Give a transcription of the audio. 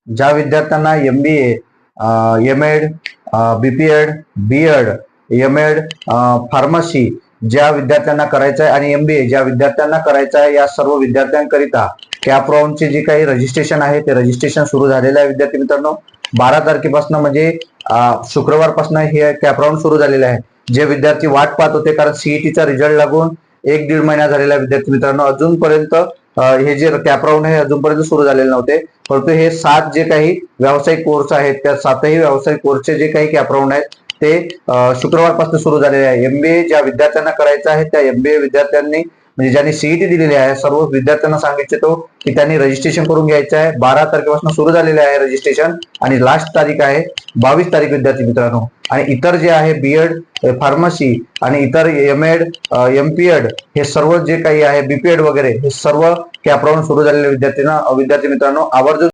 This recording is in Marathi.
ज्या विद्यार्थ्यांना MBA, M.Ed, BPEd, B.Ed, M.Ed, pharmacy ज्या विद्यार्थ्यांना करायचं आहे आणि MBA ज्या विद्यार्थ्यांना करायचं आहे, या सर्व विद्यार्थ्यांकरिता कॅप राऊंडचे जे काही रजिस्ट्रेशन आहे ते रजिस्ट्रेशन सुरू झालेलं आहे विद्यार्थी मित्रांनो. 12 तारखेपासून म्हणजे शुक्रवारपासून हे कॅप राऊंड सुरू झालेले आहे. जे विद्यार्थी वाट पाहत होते, कारण सीईटीचा रिझल्ट लागून 1-1.5 महिना झालेला विद्यार्थी मित्रांनो, अजूनपर्यंत हे जे कॅप राऊंड आहे अजूनपर्यंत सुरू झालेले नव्हते. परंतु हे 7 जे काही व्यावसायिक कोर्स आहेत त्या 7ही व्यावसायिक कोर्सचे जे काही कॅप राऊंड आहेत ते शुक्रवारपासून सुरू झालेले आहे. MBA ज्या विद्यार्थ्यांना करायचं आहे त्या MBA विद्यार्थ्यांनी म्हणजे ज्यांनी सीईटी दिलेली आहे सर्व विद्यार्थ्यांना सांगितलं की त्यांनी रजिस्ट्रेशन करून घ्यायचं आहे. 12 तारखेपासून सुरू झालेले आहे रजिस्ट्रेशन आणि लास्ट तारीख आहे 22 तारीख विद्यार्थी मित्रांनो. आणि इतर जे आहे BEd, फार्मसी आणि इतर M.Ed, MPEd हे सर्व जे काही आहे BPEd वगैरे हे सर्व कॅप राऊंड सुरू झालेले विद्यार्थी मित्रांनो आवर्जून